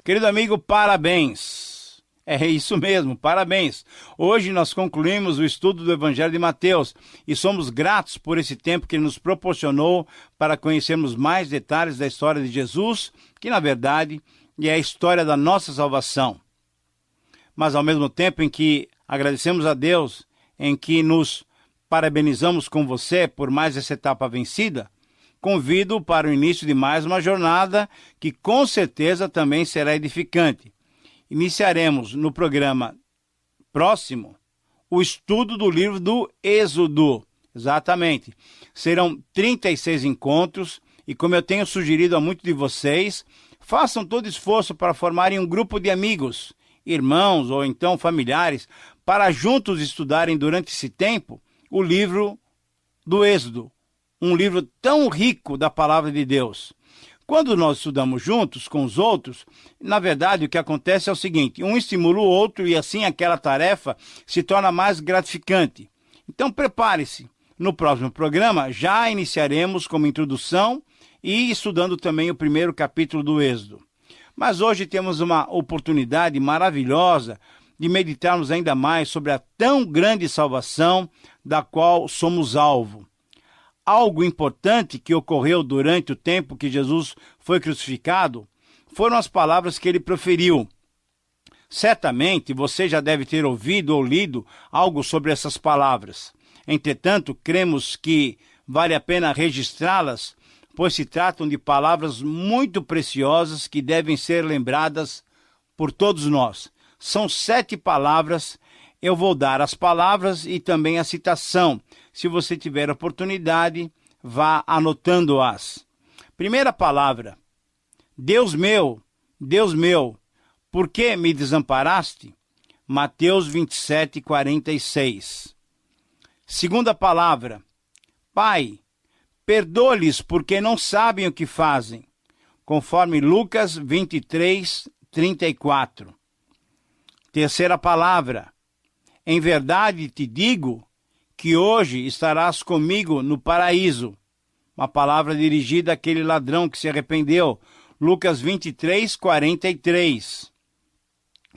Querido amigo, parabéns. É isso mesmo, parabéns. Hoje nós concluímos o estudo do Evangelho de Mateus e somos gratos por esse tempo que ele nos proporcionou para conhecermos mais detalhes da história de Jesus, que na verdade é a história da nossa salvação. Mas ao mesmo tempo em que agradecemos a Deus, em que nos parabenizamos com você por mais essa etapa vencida, convido para o início de mais uma jornada que com certeza também será edificante. Iniciaremos no programa próximo o estudo do livro do Êxodo. Exatamente. Serão 36 encontros e, como eu tenho sugerido a muitos de vocês, façam todo esforço para formarem um grupo de amigos, irmãos ou então familiares, para juntos estudarem durante esse tempo o livro do Êxodo. Um livro tão rico da palavra de Deus. Quando nós estudamos juntos com os outros, na verdade o que acontece é o seguinte, um estimula o outro e assim aquela tarefa se torna mais gratificante. Então prepare-se, no próximo programa já iniciaremos como introdução e estudando também o primeiro capítulo do Êxodo. Mas hoje temos uma oportunidade maravilhosa de meditarmos ainda mais sobre a tão grande salvação da qual somos alvo. Algo importante que ocorreu durante o tempo que Jesus foi crucificado foram as palavras que ele proferiu. Certamente você já deve ter ouvido ou lido algo sobre essas palavras. Entretanto, cremos que vale a pena registrá-las, pois se tratam de palavras muito preciosas que devem ser lembradas por todos nós. São 7 palavras. Eu vou dar as palavras e também a citação. Se você tiver oportunidade, vá anotando-as. Primeira palavra: Deus meu, por que me desamparaste? Mateus 27, 46. Segunda palavra: Pai, perdoa-lhes porque não sabem o que fazem. Conforme Lucas 23, 34. Terceira palavra: Em verdade te digo que hoje estarás comigo no paraíso. Uma palavra dirigida àquele ladrão que se arrependeu. Lucas 23, 43.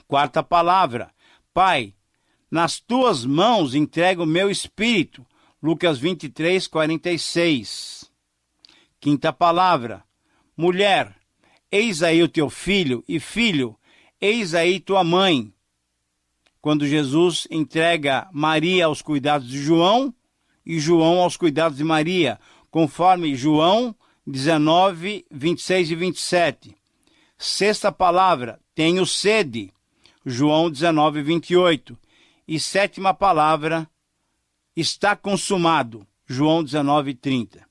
Quarta palavra: Pai, nas tuas mãos entrego o meu espírito. Lucas 23, 46. Quinta palavra: Mulher, eis aí o teu filho, e filho, eis aí tua mãe. Quando Jesus entrega Maria aos cuidados de João e João aos cuidados de Maria, conforme João 19, 26 e 27. Sexta palavra: tenho sede, João 19, 28. E sétima palavra: está consumado, João 19, 30.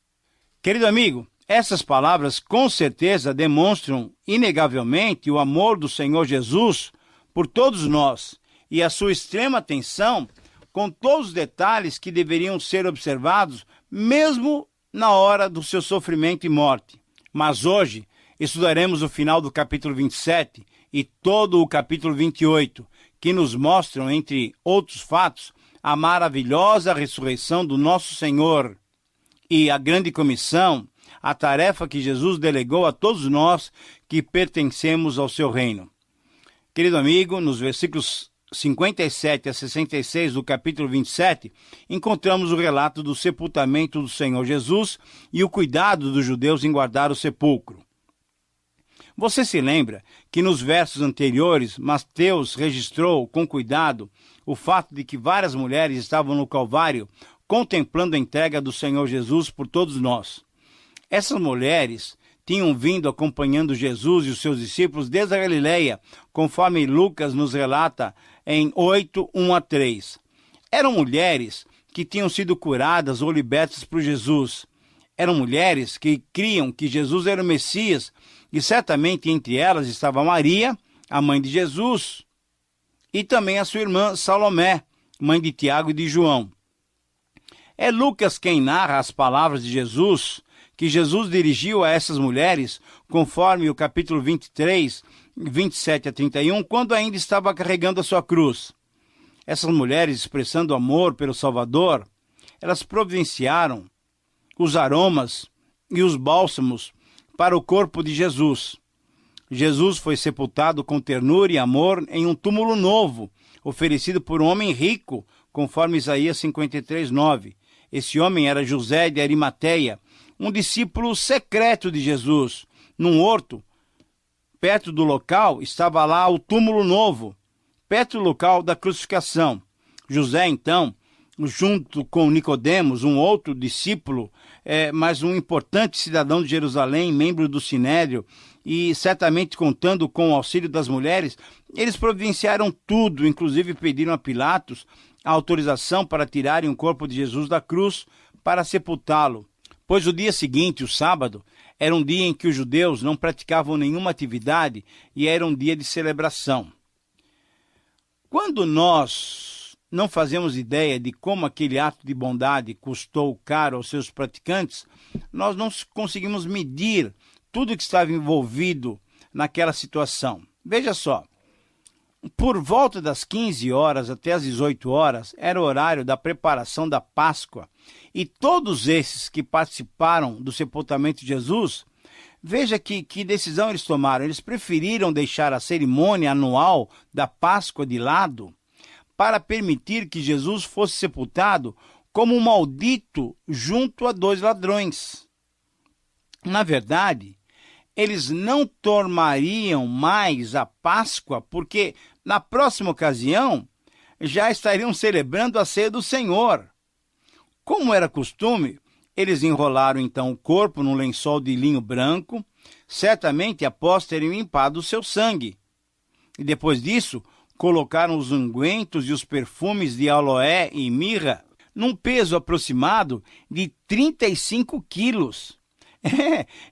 Querido amigo, essas palavras com certeza demonstram inegavelmente o amor do Senhor Jesus por todos nós e a sua extrema atenção com todos os detalhes que deveriam ser observados mesmo na hora do seu sofrimento e morte. Mas hoje estudaremos o final do capítulo 27 e todo o capítulo 28, que nos mostram, entre outros fatos, a maravilhosa ressurreição do nosso Senhor e a grande comissão, a tarefa que Jesus delegou a todos nós que pertencemos ao seu reino. Querido amigo, nos versículos 57 a 66 do capítulo 27, encontramos o relato do sepultamento do Senhor Jesus e o cuidado dos judeus em guardar o sepulcro. Você se lembra que nos versos anteriores, Mateus registrou com cuidado o fato de que várias mulheres estavam no Calvário contemplando a entrega do Senhor Jesus por todos nós. Essas mulheres tinham vindo acompanhando Jesus e os seus discípulos desde a Galileia, conforme Lucas nos relata em 8, 1 a 3. Eram mulheres que tinham sido curadas ou libertas por Jesus. Eram mulheres que criam que Jesus era o Messias, e certamente entre elas estava Maria, a mãe de Jesus, e também a sua irmã Salomé, mãe de Tiago e de João. É Lucas quem narra as palavras de Jesus, que Jesus dirigiu a essas mulheres, conforme o capítulo 23, 27 a 31, quando ainda estava carregando a sua cruz. Essas mulheres, expressando amor pelo Salvador, elas providenciaram os aromas e os bálsamos para o corpo de Jesus. Jesus foi sepultado com ternura e amor em um túmulo novo, oferecido por um homem rico, conforme Isaías 53:9. Esse homem era José de Arimateia, um discípulo secreto de Jesus. Num horto, perto do local, estava lá o túmulo novo, perto do local da crucificação. José, então, junto com Nicodemos, um outro discípulo, mas um importante cidadão de Jerusalém, membro do Sinédrio, e certamente contando com o auxílio das mulheres, eles providenciaram tudo, inclusive pediram a Pilatos a autorização para tirarem o corpo de Jesus da cruz para sepultá-lo. Pois o dia seguinte, o sábado, era um dia em que os judeus não praticavam nenhuma atividade e era um dia de celebração. Quando nós não fazemos ideia de como aquele ato de bondade custou caro aos seus praticantes, nós não conseguimos medir tudo que estava envolvido naquela situação. Veja só, por volta das 15 horas até as 18 horas era o horário da preparação da Páscoa, e todos esses que participaram do sepultamento de Jesus, veja que decisão eles tomaram. Eles preferiram deixar a cerimônia anual da Páscoa de lado para permitir que Jesus fosse sepultado como um maldito junto a 2 ladrões. Na verdade, eles não tomariam mais a Páscoa, porque na próxima ocasião já estariam celebrando a ceia do Senhor. Como era costume, eles enrolaram então o corpo num lençol de linho branco, certamente após terem limpado o seu sangue. E depois disso, colocaram os ungüentos e os perfumes de aloé e mirra num peso aproximado de 35 quilos.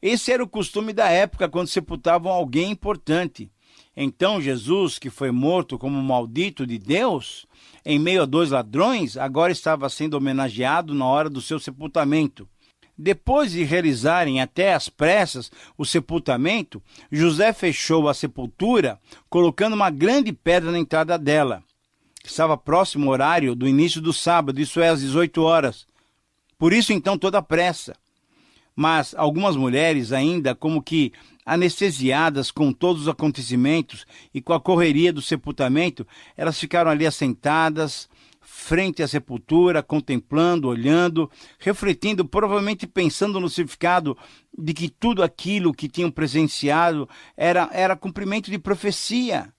Esse era o costume da época quando sepultavam alguém importante. Então Jesus, que foi morto como maldito de Deus, em meio a 2 ladrões, agora estava sendo homenageado na hora do seu sepultamento. Depois de realizarem até às pressas o sepultamento, José fechou a sepultura, colocando uma grande pedra na entrada dela. Estava próximo ao horário do início do sábado, isso é às 18 horas. Por isso então toda a pressa. Mas algumas mulheres ainda como que anestesiadas com todos os acontecimentos e com a correria do sepultamento, elas ficaram ali assentadas, frente à sepultura, contemplando, olhando, refletindo, provavelmente pensando no significado de que tudo aquilo que tinham presenciado era cumprimento de profecia.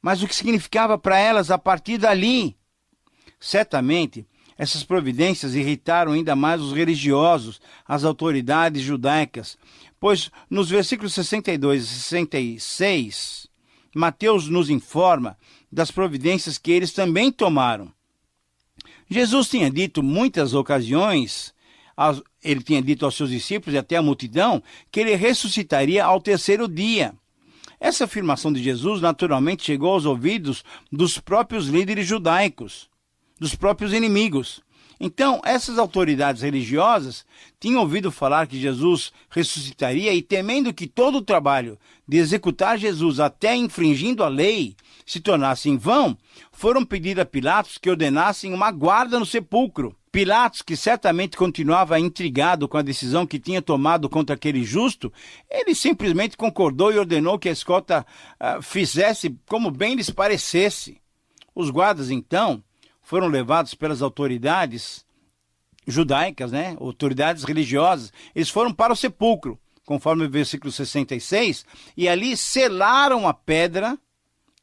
Mas o que significava para elas a partir dali? Certamente, essas providências irritaram ainda mais os religiosos, as autoridades judaicas, pois nos versículos 62 e 66, Mateus nos informa das providências que eles também tomaram. Jesus tinha dito muitas ocasiões, ele tinha dito aos seus discípulos e até à multidão, que ele ressuscitaria ao 3º dia. Essa afirmação de Jesus naturalmente chegou aos ouvidos dos próprios líderes judaicos, dos próprios inimigos. Então, essas autoridades religiosas tinham ouvido falar que Jesus ressuscitaria e, temendo que todo o trabalho de executar Jesus, até infringindo a lei, se tornasse em vão, foram pedir a Pilatos que ordenassem uma guarda no sepulcro. Pilatos, que certamente continuava intrigado com a decisão que tinha tomado contra aquele justo, ele simplesmente concordou e ordenou que a escolta fizesse como bem lhes parecesse. Os guardas, então, foram levados pelas autoridades judaicas, autoridades religiosas. Eles foram para o sepulcro, conforme o versículo 66, e ali selaram a pedra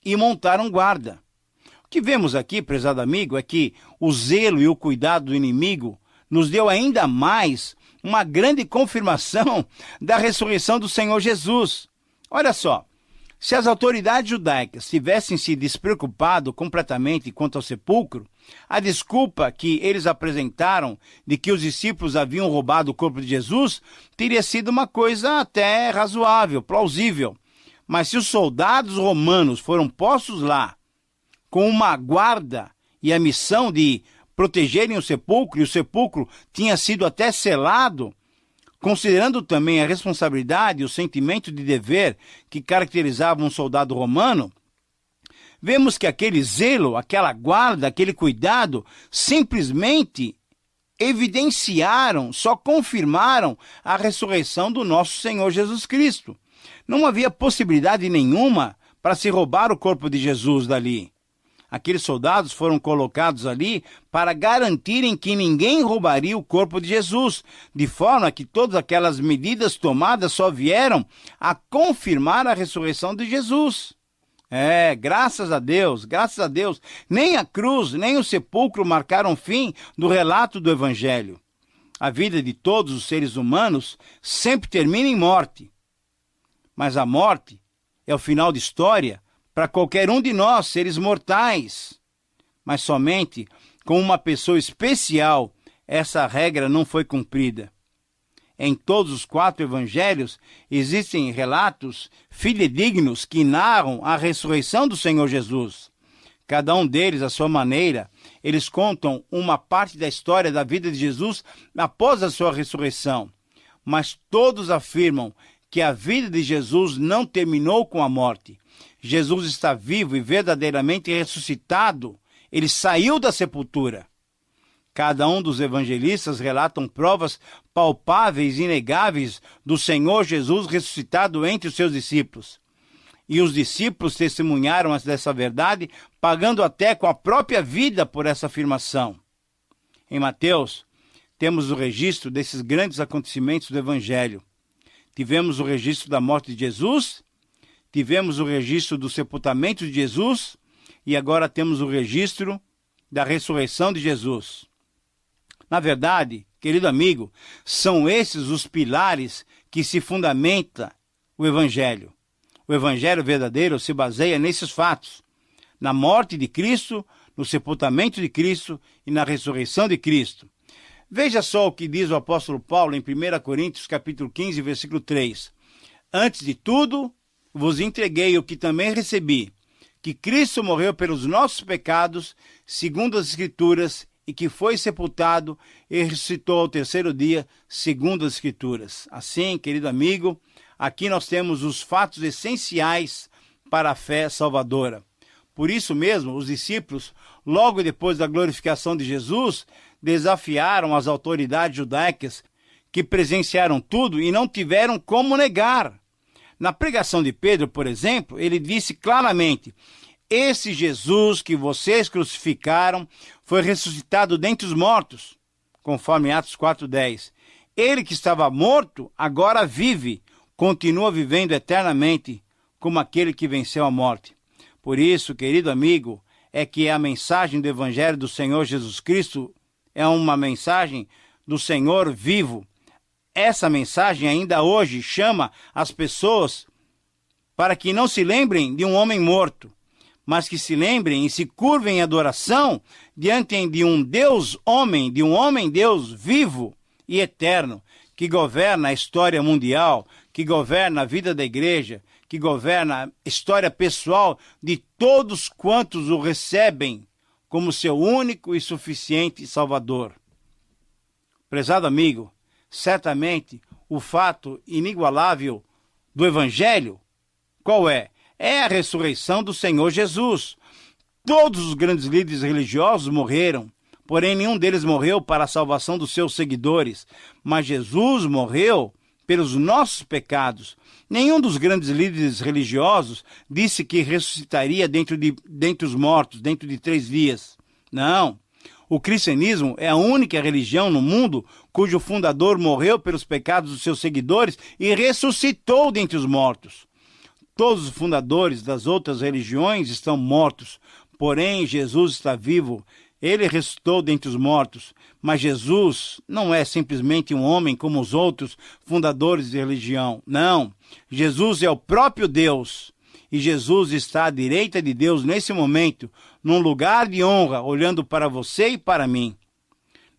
e montaram guarda. O que vemos aqui, prezado amigo, é que o zelo e o cuidado do inimigo nos deu ainda mais uma grande confirmação da ressurreição do Senhor Jesus. Olha só, se as autoridades judaicas tivessem se despreocupado completamente quanto ao sepulcro, a desculpa que eles apresentaram de que os discípulos haviam roubado o corpo de Jesus teria sido uma coisa até razoável, plausível. Mas se os soldados romanos foram postos lá com uma guarda e a missão de protegerem o sepulcro, e o sepulcro tinha sido até selado, considerando também a responsabilidade e o sentimento de dever que caracterizava um soldado romano, vemos que aquele zelo, aquela guarda, aquele cuidado, simplesmente evidenciaram, só confirmaram a ressurreição do nosso Senhor Jesus Cristo. Não havia possibilidade nenhuma para se roubar o corpo de Jesus dali. Aqueles soldados foram colocados ali para garantirem que ninguém roubaria o corpo de Jesus, de forma que todas aquelas medidas tomadas só vieram a confirmar a ressurreição de Jesus. Graças a Deus, nem a cruz, nem o sepulcro marcaram fim do relato do Evangelho. A vida de todos os seres humanos sempre termina em morte. Mas a morte é o final de história para qualquer um de nós, seres mortais. Mas somente com uma pessoa especial, essa regra não foi cumprida. Em todos os 4 evangelhos, existem relatos fidedignos que narram a ressurreição do Senhor Jesus. Cada um deles, à sua maneira, eles contam uma parte da história da vida de Jesus após a sua ressurreição. Mas todos afirmam que a vida de Jesus não terminou com a morte. Jesus está vivo e verdadeiramente ressuscitado. Ele saiu da sepultura. Cada um dos evangelistas relatam provas palpáveis e inegáveis do Senhor Jesus ressuscitado entre os seus discípulos. E os discípulos testemunharam dessa verdade, pagando até com a própria vida por essa afirmação. Em Mateus, temos o registro desses grandes acontecimentos do Evangelho. Tivemos o registro da morte de Jesus, tivemos o registro do sepultamento de Jesus e agora temos o registro da ressurreição de Jesus. Na verdade, querido amigo, são esses os pilares que se fundamenta o Evangelho. O Evangelho verdadeiro se baseia nesses fatos: na morte de Cristo, no sepultamento de Cristo e na ressurreição de Cristo. Veja só o que diz o apóstolo Paulo em 1 Coríntios capítulo 15, versículo 3. Antes de tudo, vos entreguei o que também recebi, que Cristo morreu pelos nossos pecados, segundo as Escrituras, e que foi sepultado e ressuscitou ao 3º dia, segundo as Escrituras. Assim, querido amigo, aqui nós temos os fatos essenciais para a fé salvadora. Por isso mesmo, os discípulos, logo depois da glorificação de Jesus, desafiaram as autoridades judaicas que presenciaram tudo e não tiveram como negar. Na pregação de Pedro, por exemplo, ele disse claramente: esse Jesus que vocês crucificaram foi ressuscitado dentre os mortos, conforme Atos 4:10. Ele que estava morto, agora vive, continua vivendo eternamente, como aquele que venceu a morte. Por isso, querido amigo, é que a mensagem do Evangelho do Senhor Jesus Cristo é uma mensagem do Senhor vivo. Essa mensagem ainda hoje chama as pessoas para que não se lembrem de um homem morto, mas que se lembrem e se curvem em adoração diante de um Deus-homem, de um homem-Deus vivo e eterno, que governa a história mundial, que governa a vida da igreja, que governa a história pessoal de todos quantos o recebem como seu único e suficiente Salvador. Prezado amigo, certamente o fato inigualável do Evangelho, qual é? É a ressurreição do Senhor Jesus. Todos os grandes líderes religiosos morreram, porém nenhum deles morreu para a salvação dos seus seguidores, mas Jesus morreu pelos nossos pecados. Nenhum dos grandes líderes religiosos disse que ressuscitaria dentre os mortos, dentro de 3 dias. Não. O cristianismo é a única religião no mundo cujo fundador morreu pelos pecados dos seus seguidores e ressuscitou dentre os mortos. Todos os fundadores das outras religiões estão mortos, porém Jesus está vivo. Ele ressuscitou dentre os mortos, mas Jesus não é simplesmente um homem como os outros fundadores de religião. Não, Jesus é o próprio Deus. E Jesus está à direita de Deus nesse momento, num lugar de honra, olhando para você e para mim.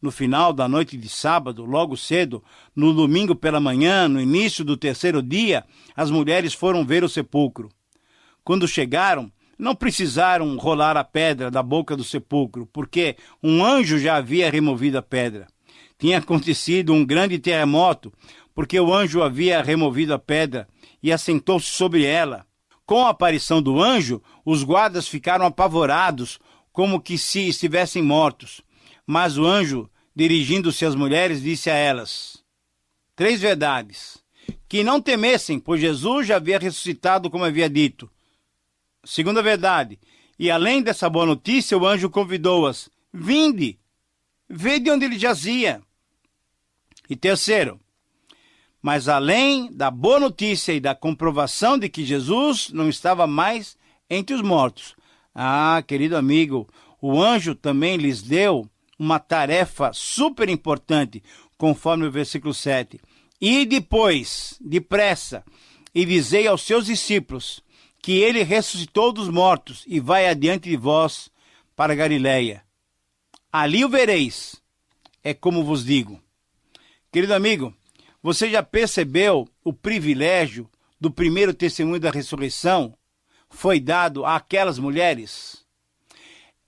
No final da noite de sábado, logo cedo, no domingo pela manhã, no início do 3º dia, as mulheres foram ver o sepulcro. Quando chegaram, não precisaram rolar a pedra da boca do sepulcro, porque um anjo já havia removido a pedra. Tinha acontecido um grande terremoto, porque o anjo havia removido a pedra e assentou-se sobre ela. Com a aparição do anjo, os guardas ficaram apavorados, como que se estivessem mortos. Mas o anjo, dirigindo-se às mulheres, disse a elas: 3 verdades. que não temessem, pois Jesus já havia ressuscitado, como havia dito. Segunda verdade, e além dessa boa notícia, o anjo convidou-as: vinde, vede onde ele jazia. E terceiro, mas além da boa notícia e da comprovação de que Jesus não estava mais entre os mortos, querido amigo, o anjo também lhes deu uma tarefa super importante, conforme o versículo 7. E depois, depressa, e dizei aos seus discípulos que ele ressuscitou dos mortos e vai adiante de vós para Galiléia. Ali o vereis, é como vos digo. Querido amigo, você já percebeu o privilégio do primeiro testemunho da ressurreição foi dado àquelas mulheres?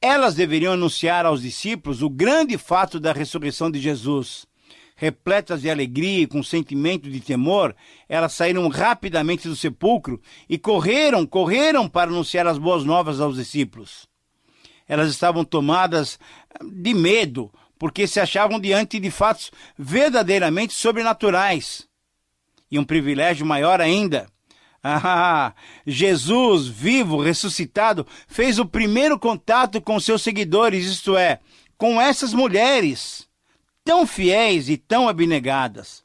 Elas deveriam anunciar aos discípulos o grande fato da ressurreição de Jesus. Repletas de alegria e com sentimento de temor, elas saíram rapidamente do sepulcro e correram para anunciar as boas novas aos discípulos. Elas estavam tomadas de medo, porque se achavam diante de fatos verdadeiramente sobrenaturais. E um privilégio maior ainda. Jesus, vivo, ressuscitado, fez o primeiro contato com seus seguidores, isto é, com essas mulheres, tão fiéis e tão abnegadas.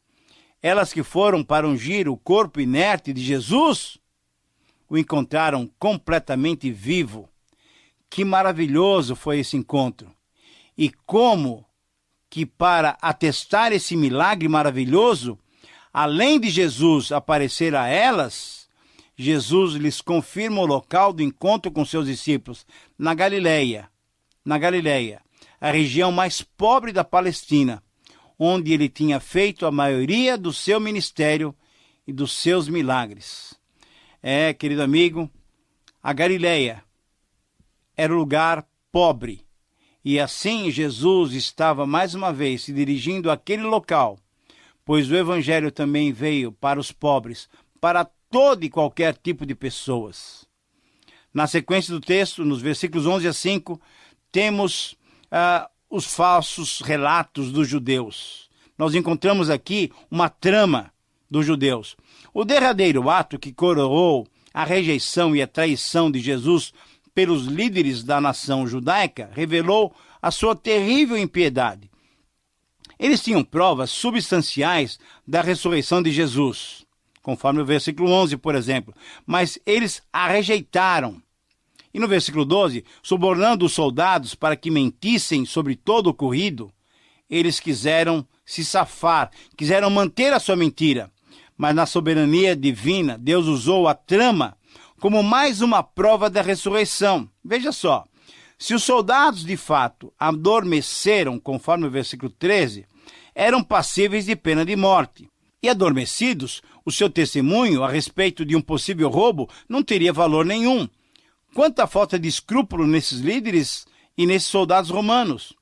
Elas que foram para ungir o corpo inerte de Jesus, o encontraram completamente vivo. Que maravilhoso foi esse encontro! E como que para atestar esse milagre maravilhoso, além de Jesus aparecer a elas, Jesus lhes confirma o local do encontro com seus discípulos, na Galiléia, a região mais pobre da Palestina, onde ele tinha feito a maioria do seu ministério e dos seus milagres. Querido amigo, a Galiléia era um lugar pobre, e assim Jesus estava mais uma vez se dirigindo àquele local, pois o Evangelho também veio para os pobres, para todo e qualquer tipo de pessoas. Na sequência do texto, nos versículos 11 a 5, temos os falsos relatos dos judeus. Nós encontramos aqui uma trama dos judeus. O derradeiro ato que coroou a rejeição e a traição de Jesus pelos líderes da nação judaica revelou a sua terrível impiedade. Eles tinham provas substanciais da ressurreição de Jesus, conforme o versículo 11, por exemplo, mas eles a rejeitaram. E no versículo 12, subornando os soldados para que mentissem sobre todo o ocorrido, eles quiseram se safar, quiseram manter a sua mentira. Mas na soberania divina, Deus usou a trama como mais uma prova da ressurreição. Veja só, se os soldados de fato adormeceram, conforme o versículo 13, eram passíveis de pena de morte. E adormecidos, o seu testemunho a respeito de um possível roubo não teria valor nenhum. Quanta falta de escrúpulo nesses líderes e nesses soldados romanos.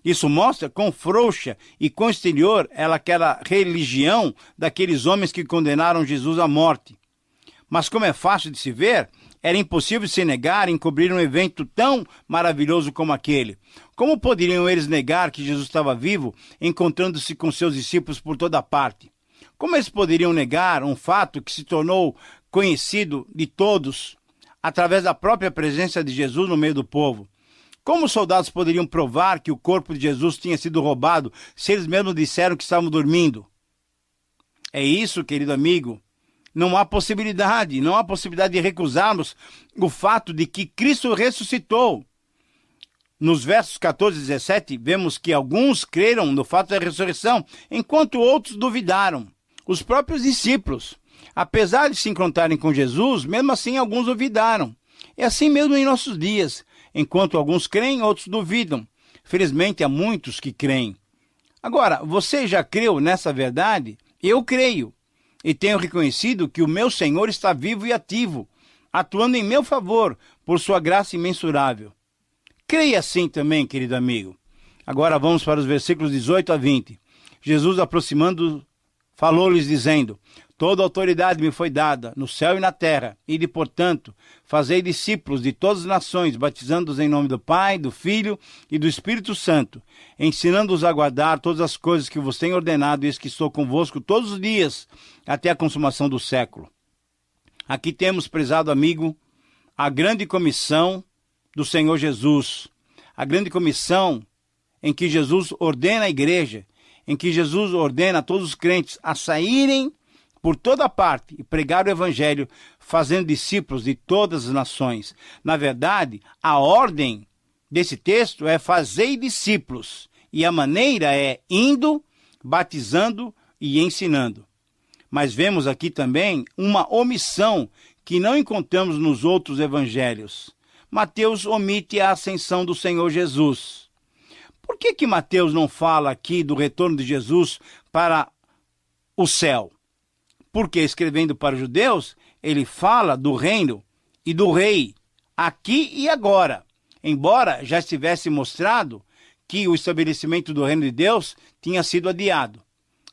Isso mostra quão frouxa e quão exterior era aquela religião daqueles homens que condenaram Jesus à morte. Mas como é fácil de se ver, era impossível se negar e encobrir um evento tão maravilhoso como aquele. Como poderiam eles negar que Jesus estava vivo, encontrando-se com seus discípulos por toda parte? Como eles poderiam negar um fato que se tornou conhecido de todos através da própria presença de Jesus no meio do povo? Como os soldados poderiam provar que o corpo de Jesus tinha sido roubado se eles mesmos disseram que estavam dormindo? É isso, querido amigo. Não há possibilidade de recusarmos o fato de que Cristo ressuscitou. Nos versos 14 e 17, vemos que alguns creram no fato da ressurreição, enquanto outros duvidaram. Os próprios discípulos, apesar de se encontrarem com Jesus, mesmo assim alguns duvidaram. É assim mesmo em nossos dias. Enquanto alguns creem, outros duvidam. Felizmente, há muitos que creem. Agora, você já creu nessa verdade? Eu creio. E tenho reconhecido que o meu Senhor está vivo e ativo, atuando em meu favor, por sua graça imensurável. Creia assim também, querido amigo. Agora vamos para os versículos 18 a 20. Jesus, aproximando, falou-lhes dizendo: Toda autoridade me foi dada, no céu e na terra. Ide, portanto, fazei discípulos de todas as nações, batizando-os em nome do Pai, do Filho e do Espírito Santo, ensinando-os a guardar todas as coisas que vos tenho ordenado, e eis que estou convosco todos os dias, até a consumação do século. Aqui temos, prezado amigo, a grande comissão do Senhor Jesus. A grande comissão em que Jesus ordena a igreja, em que Jesus ordena a todos os crentes a saírem por toda parte e pregar o evangelho, fazendo discípulos de todas as nações. Na verdade, a ordem desse texto é fazei discípulos, e a maneira é indo, batizando e ensinando. Mas vemos aqui também uma omissão que não encontramos nos outros evangelhos. Mateus omite a ascensão do Senhor Jesus. Por que Mateus não fala aqui do retorno de Jesus para o céu? Porque, escrevendo para os judeus, ele fala do reino e do rei, aqui e agora. Embora já estivesse mostrado que o estabelecimento do reino de Deus tinha sido adiado.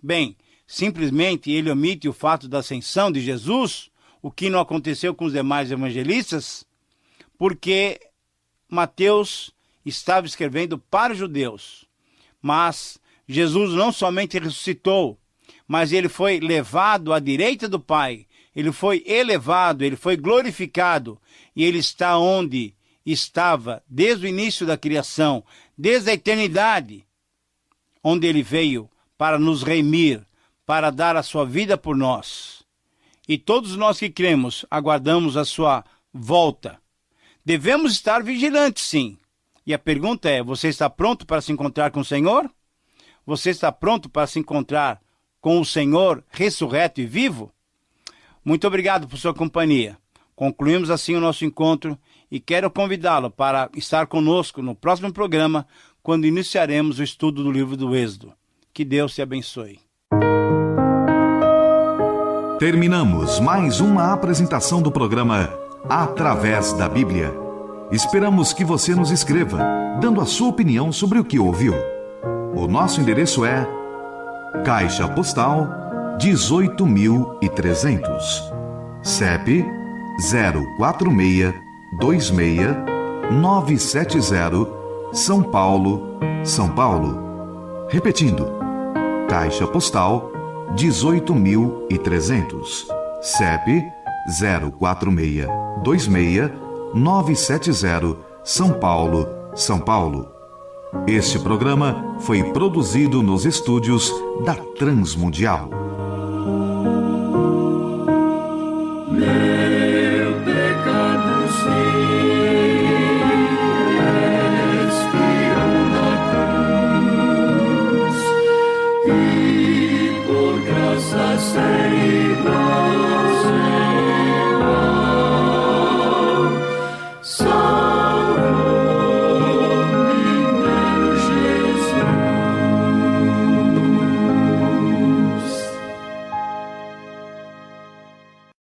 Bem, simplesmente ele omite o fato da ascensão de Jesus, o que não aconteceu com os demais evangelistas, porque Mateus estava escrevendo para os judeus. Mas Jesus não somente ressuscitou, mas ele foi levado à direita do Pai, ele foi elevado, ele foi glorificado, e ele está onde estava desde o início da criação, desde a eternidade, onde ele veio para nos remir, para dar a sua vida por nós. E todos nós que cremos, aguardamos a sua volta. Devemos estar vigilantes, sim. E a pergunta é, você está pronto para se encontrar com o Senhor? Você está pronto para se encontrar com o Senhor ressurreto e vivo? Muito obrigado por sua companhia. Concluímos assim o nosso encontro e quero convidá-lo para estar conosco no próximo programa, quando iniciaremos o estudo do livro do Êxodo. Que Deus te abençoe. Terminamos mais uma apresentação do programa Através da Bíblia. Esperamos que você nos escreva, dando a sua opinião sobre o que ouviu. O nosso endereço é Caixa Postal 18.300, CEP 04626-970, São Paulo, São Paulo. Repetindo, Caixa Postal 18.300, CEP 04626-970, São Paulo, São Paulo. Este programa foi produzido nos estúdios da Transmundial. Meu pecado expiou na cruz, e por graça sem igual, só